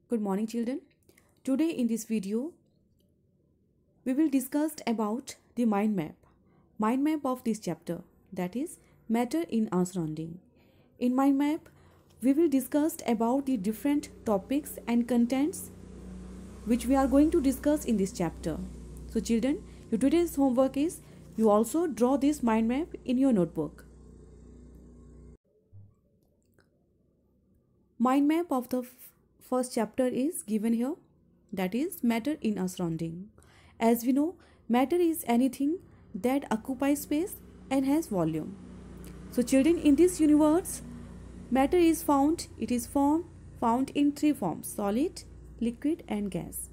Good morning children. Today in this video we will discuss about the mind map. Mind map of this chapter, that is matter in our surrounding. In mind map we will discuss about the different topics and contents which we are going to discuss in this chapter. So children, your today's homework is you also draw this mind map in your notebook. Mind map of the first chapter is given here, that is matter in our surrounding. As we know, matter is anything that occupies space and has volume. So children, in this universe matter is found in three forms: solid, liquid and gas.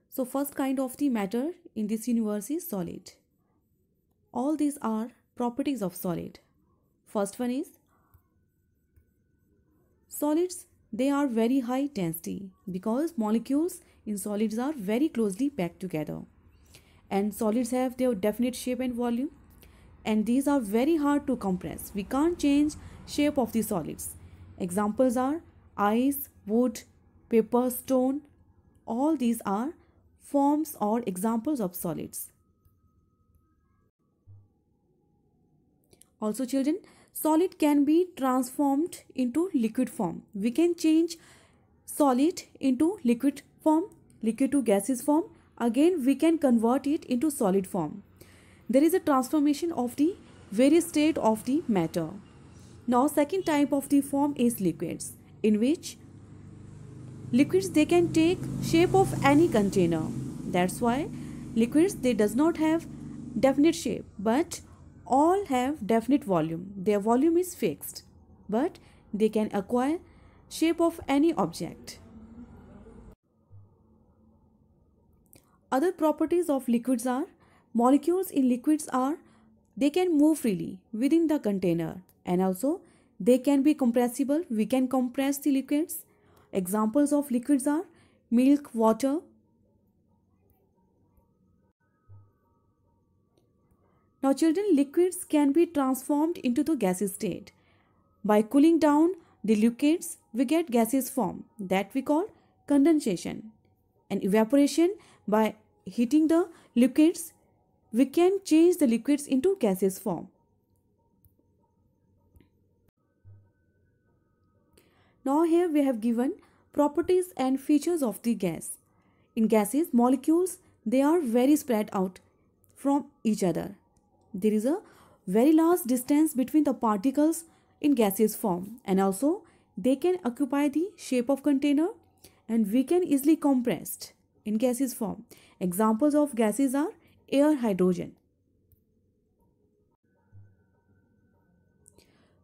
So first kind of the matter in this universe is solid. All these are properties of solid. First one is solids, they are very high density because molecules in solids are very closely packed together. And solids have their definite shape and volume, and these are very hard to compress. We can't change shape of the solids. Examples are ice, wood, paper, stone. All these are forms or examples of solids. Also children, solid can be transformed into liquid form. We can change solid into liquid form, liquid to gaseous form. Again, we can convert it into solid form. There is a transformation of the various state of the matter. Now, second type of the form is liquids, in which liquids, they can take shape of any container. That's why liquids, they does not have definite shape, but all have definite volume. Their volume is fixed, but they can acquire shape of any object. Other properties of liquids are molecules in liquids are they can move freely within the container, and also they can be compressible. We can compress the liquids. Examples of liquids are milk, water. Now children, liquids can be transformed into the gaseous state. By cooling down the liquids, we get gaseous form that we call condensation. And evaporation, by heating the liquids, we can change the liquids into gaseous form. Now here we have given properties and features of the gas. In gases, molecules, they are very spread out from each other. There is a very large distance between the particles in gaseous form, and also they can occupy the shape of container, and we can easily compressed in gaseous form. Examples of gases are air, hydrogen.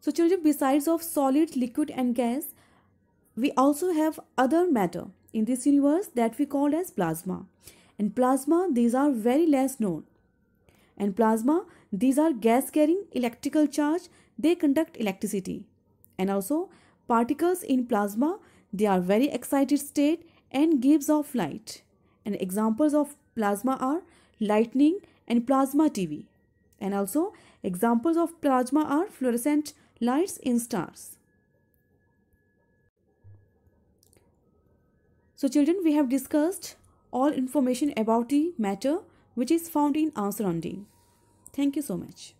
So children, besides of solid, liquid and gas, we also have other matter in this universe that we call as plasma. And plasma, these are very less known. And plasma, these are gas carrying electrical charge, they conduct electricity. And also particles in plasma, they are very excited state and gives off light. And examples of plasma are lightning and plasma TV. And also examples of plasma are fluorescent lights in stars. So children, we have discussed all information about the matter which is found in our surrounding. Thank you so much.